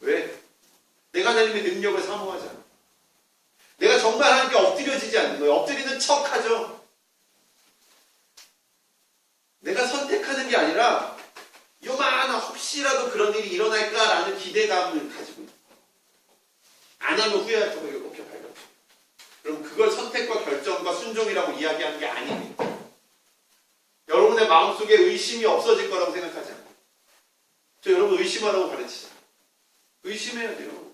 왜? 내가 하나님의 능력을 사모하지 않아. 내가 정말 하나님께 엎드려지지 않는 거예요. 엎드리는 척 하죠. 내가 선택하는 게 아니라 요만한 혹시라도 그런 일이 일어날까라는 기대감을 가지고 있어요. 안 하면 후회할 거고 이렇게 발견해요. 그럼 그걸 선택과 결정과 순종이라고 이야기하는 게 아닙니다. 여러분의 마음속에 의심이 없어질 거라고 생각하지 않아요. 저 여러분 의심하라고 가르치잖아요. 의심해야 돼요.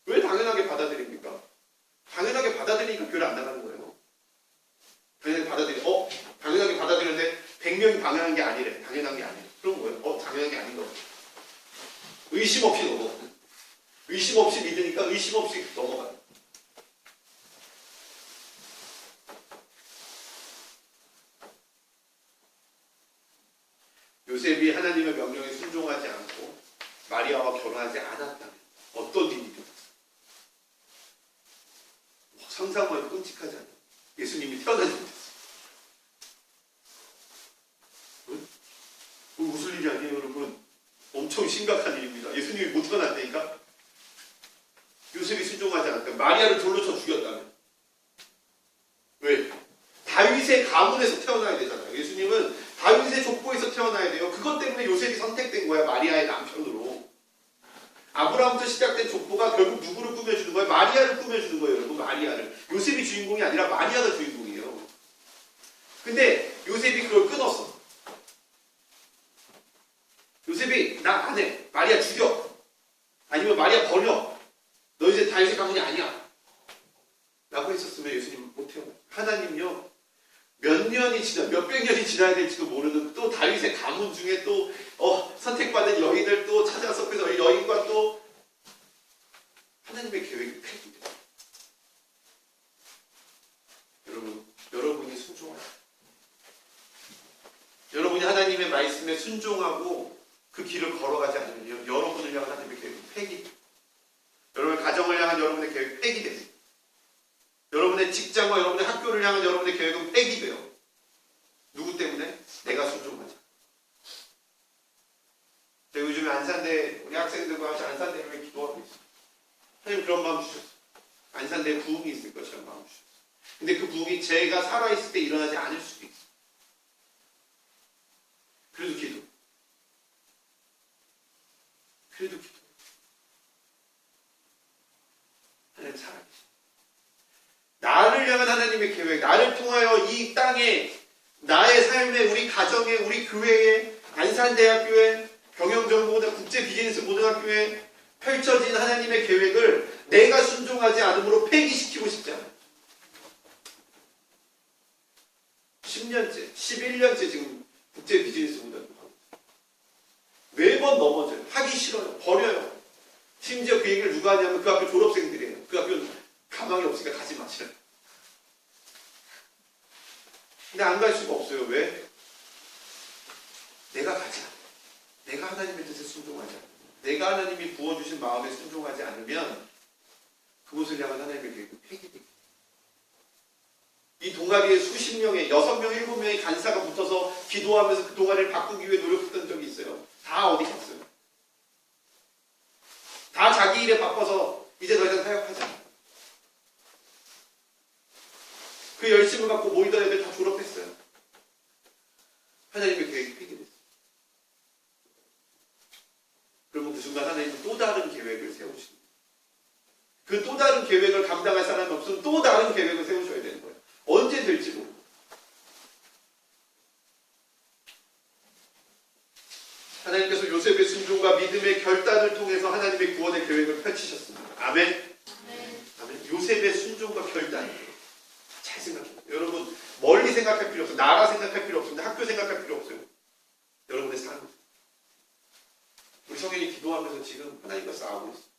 왜 당연하게 받아들입니까? 당연하게 받아들이니까 교회 안 나가는 거예요. 당연하게 받아들였는데 100명이 당연한 게 아니래. 당연한 게 아니래. 그럼 뭐예요? 당연한 게 아닌 거. 의심 없이 넘어가. 의심 없이 믿으니까 의심 없이 넘어가요. 요셉이 하나님의 명령에 순종하지 않고 마리아와 결혼하지 않았다면 어떤 일이 일어났어요? 상상만 해도 끔찍하지 않아요? 예수님이 태어나지 못했어요. 웃을 일이 아니에요, 여러분. 엄청 심각한 일입니다. 예수님이 못 태어났다니까? 요셉이 순종하지 않았다면, 마리아를 돌로 쳐 죽였다면. 왜? 다윗의 가문에서 태어나야 되잖아요. 예수님은 다윗의 족보에서 태어나야 돼요. 그것 때문에 요셉이 선택된 거야, 마리아의 남편으로. 아브라함부터 시작된 족보가 결국 누구를 꾸며주는 거예요? 마리아를 꾸며주는 거예요, 여러분. 마리아를. 요셉이 주인공이 아니라 마리아가 주인공이에요. 근데 요셉이 그걸 끊었어. 요셉이 나 안 해. 마리아 죽여. 아니면 마리아 버려. 너 이제 다윗의 가문이 아니야. 라고 했었으면 예수님 못 태어나요. 하나님요. 몇 백 년이 지나야 될지도 모르는 또 다윗의 가문 중에 또 선택받은 여인을 또 찾아서 그래서 여인과 또 하나님의 계획이 폐기돼요. 여러분이 순종하세요. 여러분이 하나님의 말씀에 순종하고 그 길을 걸어가지 않으면 여러분을 향한 하나님의 계획이 폐기돼요. 여러분의 가정을 향한 여러분의 계획이 폐기돼요. 여러분의 직장과 여러분의 학교를 향한 여러분의 계획은 폐기돼요. 누구 때문에? 내가 순종하자. 제가 요즘에 안산대 우리 학생들과 같이 안산대를 위해 기도하고 있어요. 하나님 그런 마음 주셨어요. 안산대에 부흥이 있을 것이라는 마음 주셨어요. 근데 그 부흥이 제가 살아있을 때 일어나지 않을 수도 있어요. 그래도 기도. 하나님 살아계시. 나를 향한 하나님의 계획, 나를 통하여 이 땅에, 나의 삶에, 우리 가정에, 우리 교회에, 안산대학교에, 경영정보고등 국제비즈니스고등학교에 펼쳐진 하나님의 계획을 내가 순종하지 않음으로 폐기시키고 싶지 않아요. 10년째, 11년째 지금 국제비즈니스고등학교 하고 있어요. 매번 넘어져요. 하기 싫어요. 버려요. 심지어 그 얘기를 누가 하냐면 그 학교 졸업생들이에요. 그 학교는 가망이 없으니까 가지 마시라. 근데 안 갈 수가 없어요. 왜? 내가 가지 않아. 내가 하나님의 뜻에 순종하지 않아. 내가 하나님이 부어주신 마음에 순종하지 않으면 그곳을 향한 하나님의 계획은 폐기됩니다. 이 동아리에 수십 명의 6명, 7명의 간사가 붙어서 기도하면서 그 동아리를 바꾸기 위해 노력했던 적이 있어요. 다 어디 갔어요? 다 자기 일에 바빠서 이제 더 이상 사역하지 않아요. 그 열심을 갖고 모이던 애들 다 졸업했어요. 하나님의 계획이 폐기됐어요. 그러면 그 순간 하나님은 또 다른 계획을 세우십니다. 그 또 다른 계획을 감당할 사람이 없으면 또 다른 계획을 세우셔야 되는 거예요. 언제 될지 모르고. 하나님께서 요셉의 순종과 믿음의 결단을 통해서 하나님의 구원의 계획을 펼치셨습니다. 아멘. 요셉의 순종과 결단이에요. 잘 생각해요. 여러분 멀리 생각할 필요 없어요. 나라 생각할 필요 없습니다. 학교 생각할 필요 없어요. 여러분의 삶. 우리 성현이 기도하면서 지금 하나님과 싸우고 있어요.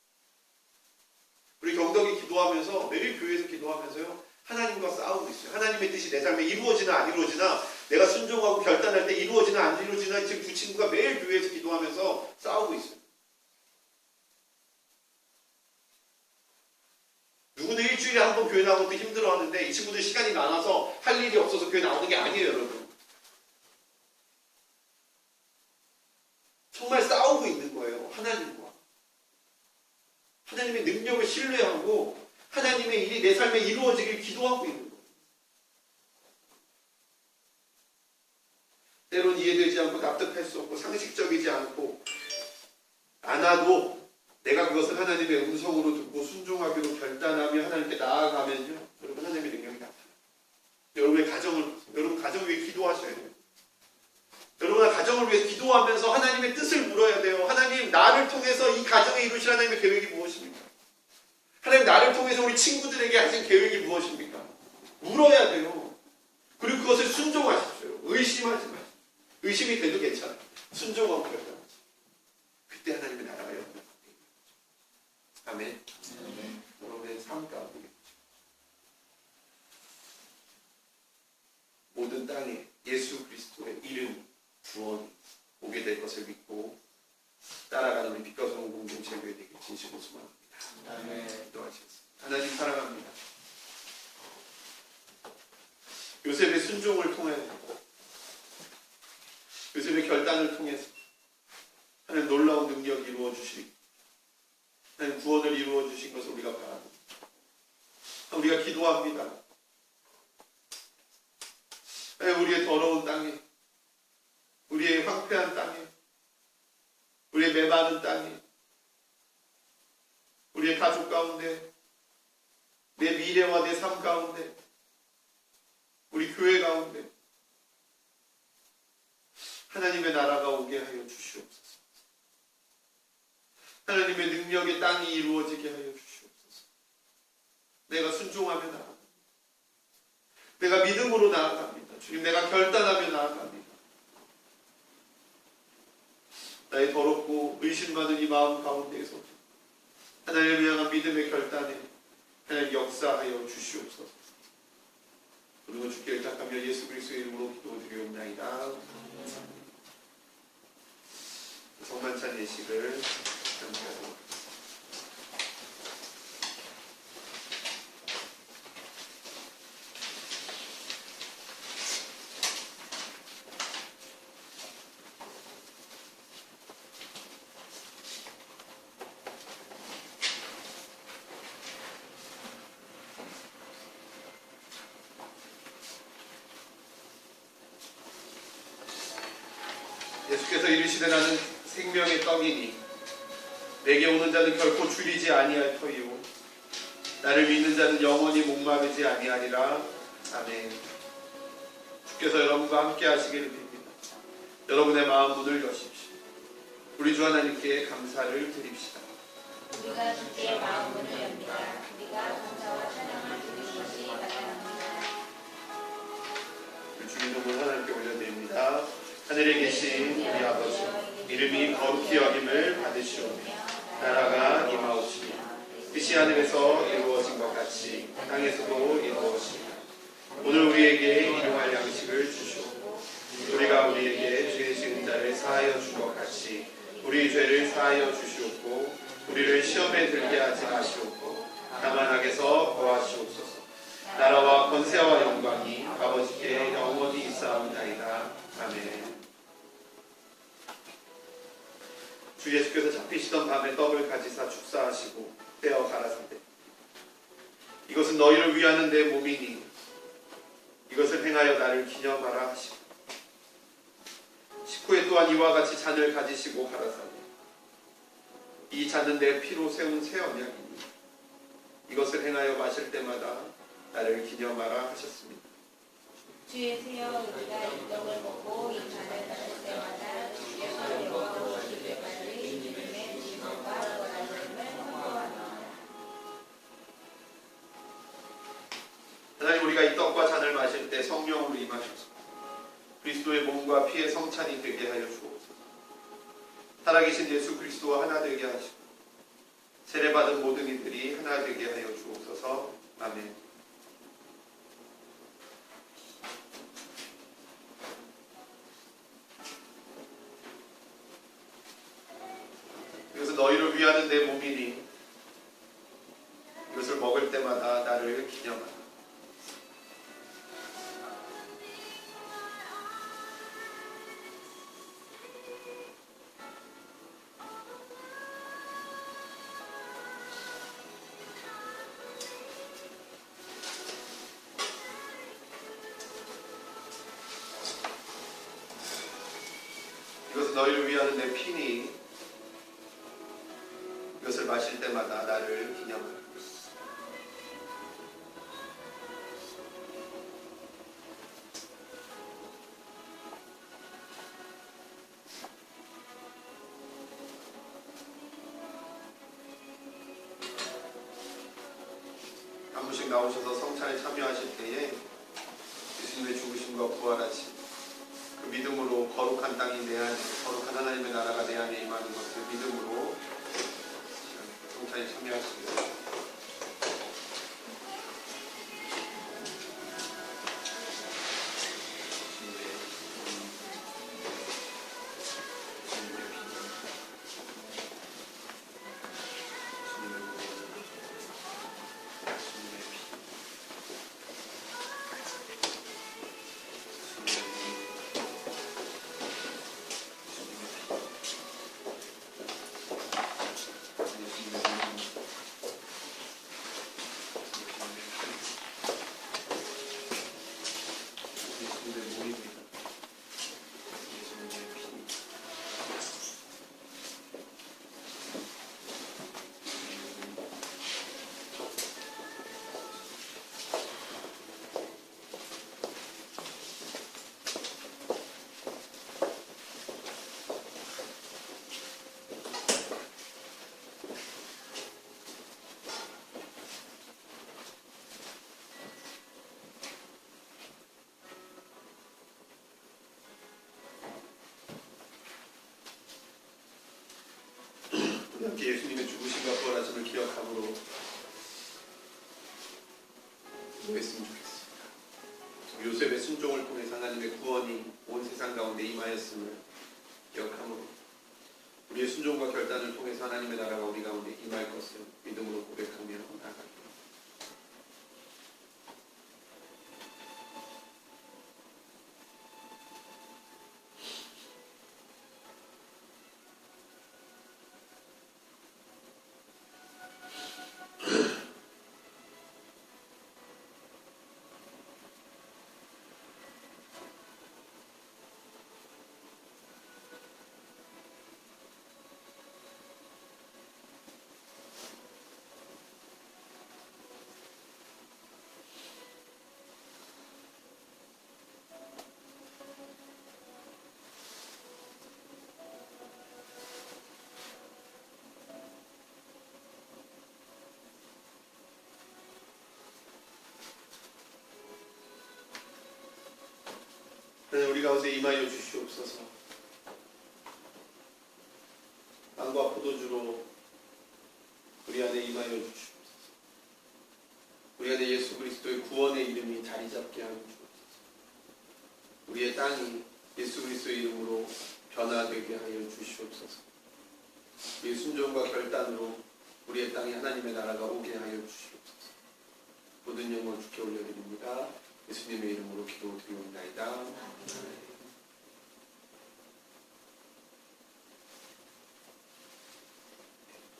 우리 경덕이 기도하면서 매일 교회에서 기도하면서요 하나님과 싸우고 있어요. 하나님의 뜻이 내 삶에 이루어지나 안 이루어지나, 내가 순종하고 결단할 때 이루어지나 안 이루어지나, 지금 두 친구가 매일 교회에서 기도하면서 싸우고 있어요. 누구는 일주일에 한 번 교회 나오는 것도 힘들어하는데 이 친구들 시간이 많아서 할 일이 없어서 교회 나오는 게 아니에요, 여러분. 정말 싸우고 있는 거예요, 하나님과. 하나님의 능력을 신뢰하고 하나님의 일이 내 삶에 이루어지길 기도하고 있는 거예요. 때론 이해되지 않고 납득할 수 없고 상식적이지 않고 않아도 내가 그것을 하나님의 음성으로 듣고 순종하기로 결단하며 하나님께 나아가면요, 여러분 하나님의 능력이 나타나요. 여러분의 가정을, 여러분 가정 위해 기도하셔야 돼요. 여러분의 가정을 위해 기도하면서 하나님의 뜻을 물어야 돼요. 하나님, 나를 통해서 이 가정에 이루실 하나님의 계획이 무엇입니까? 하나님, 나를 통해서 우리 친구들에게 하신 계획이 무엇입니까? 물어야 돼요. 그리고 그것을 순종하십시오. 의심하지 마세요. 의심이 돼도 괜찮아요. 순종하고 결단하세요. 그때 하나님의 나라가 영원합니다. 아멘. 여러분의 삶 가운데 모든 땅에 예수 그리스도의 이름, 구원이 오게 될 것을 믿고 따라가는 우리 빛과 소금 공동체 교회 되길 진심으로 소망합니다. 아멘. 기도하시겠습니다. 하나님 사랑합니다. 요셉의 순종을 통해, 요셉의 결단을 통해서 하나님 놀라운 능력이 이루어 주시고 하나님 구원을 이루어 주신 것을 우리가 바랍니다. 우리가 기도합니다. 우리의 더러운 땅에, 우리의 황폐한 땅에, 우리의 메마른 땅에, 우리의 가족 가운데, 내 미래와 내 삶 가운데, 우리 교회 가운데 하나님의 나라가 오게 하여 주시옵소서. 하나님의 능력의 땅이 이루어지게 하여 주시옵소서. 내가 순종하며 나아갑니다. 내가 믿음으로 나아갑니다. 주님, 내가 결단하며 나아갑니다. 나의 더럽고 의심 많은 이 마음 가운데에서 하나님을 향한 믿음의 결단에 하나님 역사하여 주시옵소서. 그리고 주께 의탁하며 예수 그리스도의 이름으로 기도드리옵나이다. 성만찬 예식을 함께하도록 하겠습니다. 예수께서 이르시되 나는 생명의 떡이니 내게 오는 자는 결코 줄이지 아니할 터이요 나를 믿는 자는 영원히 목마르지 아니하리라. 아멘. 주께서 여러분과 함께 하시기를 빕니다. 여러분의 마음 문을 여십시오. 우리 주 하나님께 감사를 드립시다. 우리가 주께 마음 문을 엽니다. 우리가 감사와 찬양을 드리는 것이 마땅합니다. 주님 이름을 하나님께 올려드립니다. 하늘에 계신 우리 아버지, 이름이 거룩히 여김을 받으시오며 나라가 임하옵시며 뜻이 하늘에서 이루어진 것 같이 땅에서도 이루어지며 오늘 우리에게 일용할 양식을 주시옵고 우리가 우리에게 죄 지은 자를 사하여 준 것 같이 우리 죄를 사하여 주시옵고 우리를 시험에 들게 하지 마시옵고 다만 악에서 구하시옵소서. 나라와 권세와 영광이 아버지께 영원히 있사옵나이다. 아멘. 주 예수께서 잡히시던 밤에 떡을 가지사 축사하시고 떼어 가라사대 이것은 너희를 위하는 내 몸이니 이것을 행하여 나를 기념하라 하시고 식후에 또한 이와 같이 잔을 가지시고 가라사대 이 잔은 내 피로 세운 새 언약이니 이것을 행하여 마실 때마다 나를 기념하라 하셨습니다. 주 예수여, 우리가 이 떡을 먹고 이 잔을 마실 때마다 주께서 영광으로 오실 때까지 믿음의 진정과 거듭남을 선포하노라. 그리스도의 몸과 피의 성찬이 되게 하여 주옵소서. 살아계신 예수 그리스도와 하나 되게 하시고 세례받은 모든 이들이 하나 되게 하여 주옵소서. 아멘. 이것은 너희를 위하는 내 몸이니 이것을 먹을 때마다 나를 기념하라. 이것은 너희를 위하는 내 피니 이것을 마실 때마다 나를 기념하라. 한 분씩 나오셔서 성찬에 참여하실 때에 예수님의 죽으심과 부활하심 그 믿음으로 거룩한 땅이 내 안에 거룩한 하나님의 나라가 내 안에 임하는 것을 믿음으로 성찬에 참여하시기 함께 예수님의 죽으심과 부활하심을 기억함으로 기도했으면 좋겠습니다. 요셉의 순종을 통해서 하나님의 구원이 온 세상 가운데 임하였음을 기억함으로 우리의 순종과 결단을 통해서 하나님의 나라가 우리 가운데 임할 것을 믿음으로 고백하며 나아갑니다. 우리 가운데 임하여 주시옵소서. 빵과 포도주로 우리 안에 임하여 주시옵소서. 우리 안에 예수 그리스도의 구원의 이름이 자리 잡게 하여 주옵소서. 우리의 땅이 예수 그리스도의 이름으로 변화되게 하여 주시옵소서. 우리의 순종과 결단으로 우리의 땅에 하나님의 나라가 오게 하여 주시옵소서. 모든 영광 주께 올려드립니다. 예수님의 이름으로 기도드리옵나이다.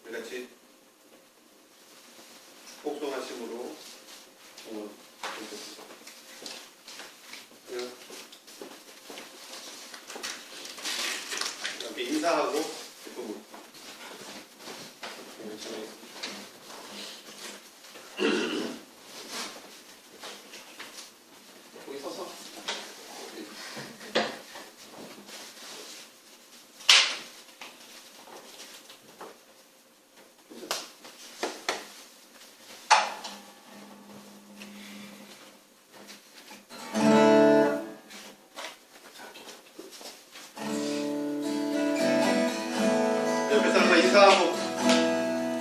우리 같이 축복송하심으로 응원드리겠습니다. 이렇게 인사하고 기쁨으로 거기 서서 자, 인사하고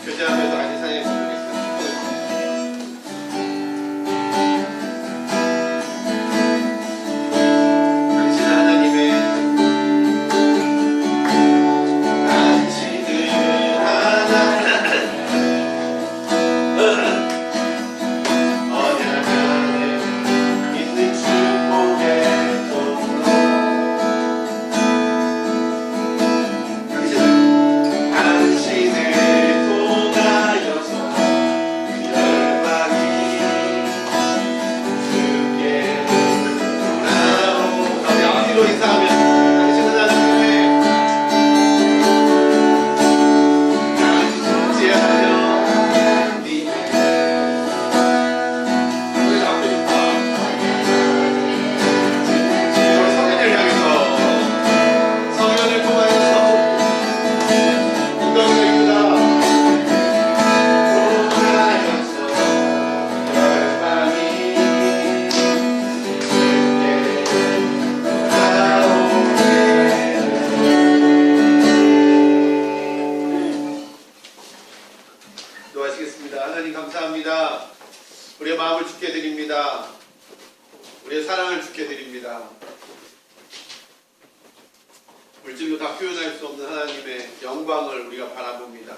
교제하면서 아니 사이에 보내겠습니다. 당신 하나님의 당신은 언약안에 있는 축복의 통로 당신을 통하여서 열방이 주께 돌아오고 우리 앞뒤로 인사하면 당신은 하나님의 존재하며 니네 우리 앞에 우리 성인을 향해서 성현을 통하여서 엉덩이를 이끄다 통하여서 열방이 주께 돌아오게 기도하시겠습니다. 하나님 감사합니다. 우리의 마음을 주께 드립니다. 우리의 사랑을 주께 드립니다. 물질로 다 표현할 수 없는 하나님의 영광을 우리가 바라봅니다.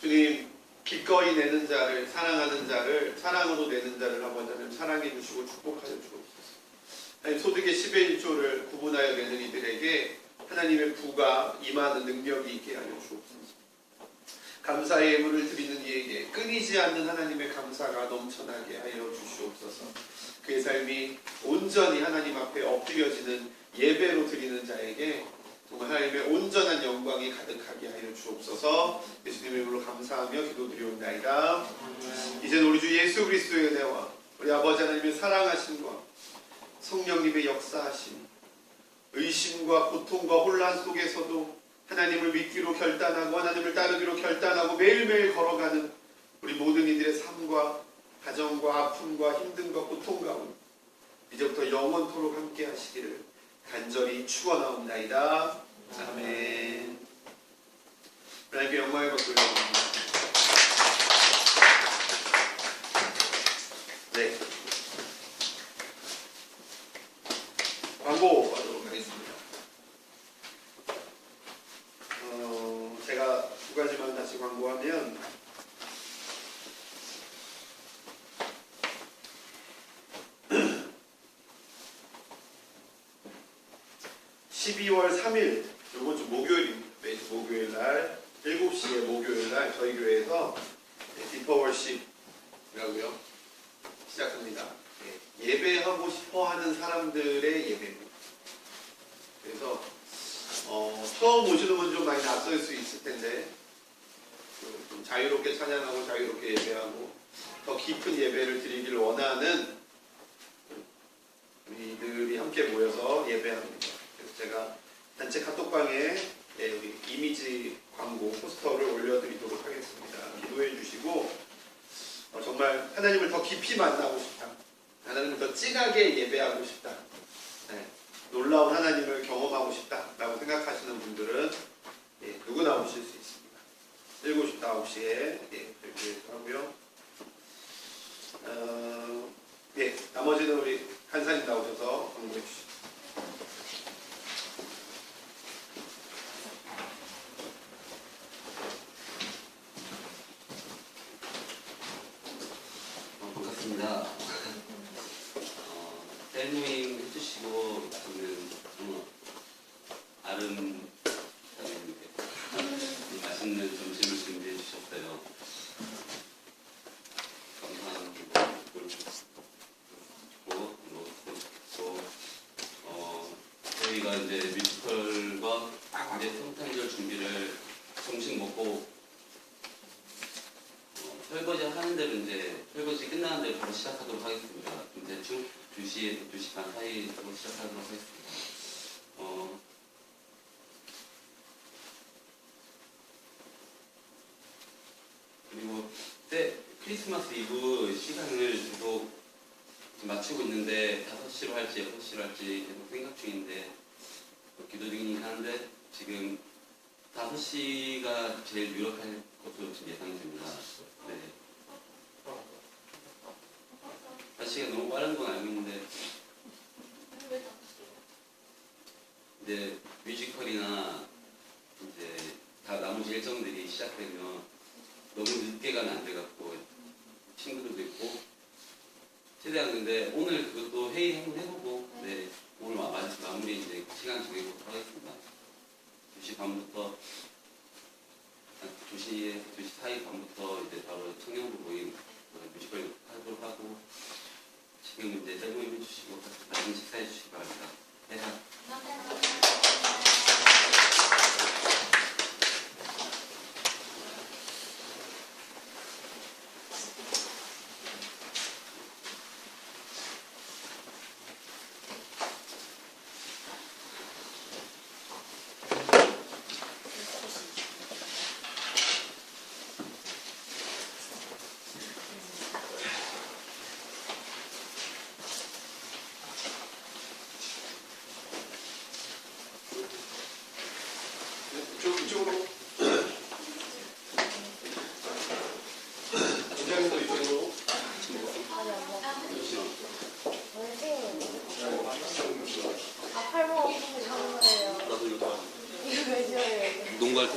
주님, 기꺼이 내는 자를, 사랑하는 자를, 사랑으로 내는 자를 아버지 하나님 사랑해 주시고 축복하여 주옵소서. 하나님, 소득의 10의 1조를 구분하여 내는 이들에게 하나님의 부가 임하는 능력이 있게 하여 주옵소서. 감사의 예물을 드리는 이에게 끊이지 않는 하나님의 감사가 넘쳐나게 하여 주시옵소서. 그의 삶이 온전히 하나님 앞에 엎드려지는 예배로 드리는 자에게 정말 하나님의 온전한 영광이 가득하게 하여 주옵소서. 예수님의 이름으로 감사하며 기도드리옵나이다. 이제는 우리 주 예수 그리스도의 은혜와 우리 아버지 하나님의 사랑하심과 성령님의 역사하심, 의심과 고통과 혼란 속에서도 하나님을 믿기로 결단하고 하나님을 따르기로 결단하고 매일매일 걸어가는 우리 모든 이들의 삶과 가정과 아픔과 힘듦과 고통 가운데 이제부터 영원토록 함께 하시기를 간절히 축원하옵나이다. 아멘. 하나님께 영광의 박수를 드립니다. 네. 광고 하도록 하겠습니다. 제가 두 가지만 다시 광고하면 12월 3일 요번 주 목요일입니다. 매주 목요일 날 7시에 목요일 날 저희 교회에서 디퍼월십이라고요 시작합니다. 예배하고 싶어하는 사람들의 예배입니다. 그래서 처음 오시는 분 좀 많이 낯설 수 있을 텐데 좀 자유롭게 찬양하고 자유롭게 예배하고 더 깊은 예배를 드리기를 원하는 우리들이 함께 모여서 예배합니다. 그래서 제가 단체 카톡방에 우리 이미지 광고 포스터를 올려드리도록 하겠습니다. 기도해 주시고 정말 하나님을 더 깊이 만나고 싶다. 하나님을 더 진하게 예배하고 싶다. 놀라운 하나님을 경험하고 싶다라고 생각하시는 분들은 누구나 오실 수 있습니다. 7시, 9시에 그렇게 하고요. 나머지는 우리 간사님 나오셔서 공부해 주시죠. 반갑습니다. 셀모임 해주시고 저는 아름다운데 맛있는 점심을 준비해 주셨어요. 감사합니다. 저희가 이제 뮤지컬과 이제 성탄절 준비를 점심 먹고 설거지 하는 대로 이제 설거지 끝나는 대로 바로 시작하도록 하겠습니다. 대충 2시에서 2시 반 사이로 시작하도록 하겠습니다. 그리고 크리스마스 이브 시간을 계속 맞추고 있는데 5시로 할지 6시로 할지 계속 생각 중인데 기도 중이긴 한데 지금 5시가 제일 유력할 것으로 지금 예상이 됩니다. 네. 5시가 너무 빠른 건 알고 있는데, 이제 뮤지컬이나 이제 다 나머지 일정들이 시작되면 너무 늦게 가면 안 돼갖고 친구들도 있고 최대한 근데 오늘 그것도 회의 해보고 네 오늘 마무리 이제 시간 정해보도록 하겠습니다. 2시 반부터 2시 사이 반부터 이제 바로 청년부 모임 뮤지컬 하도록 하고 지금 이제 짧은 해주시고 나중에 식사해 주시기 바랍니다. 네. 이쪽으로. 원장님도 이쪽으로. 팔목 하는 거예요. 나도 이거 이거 왜 지어요? 농구할 때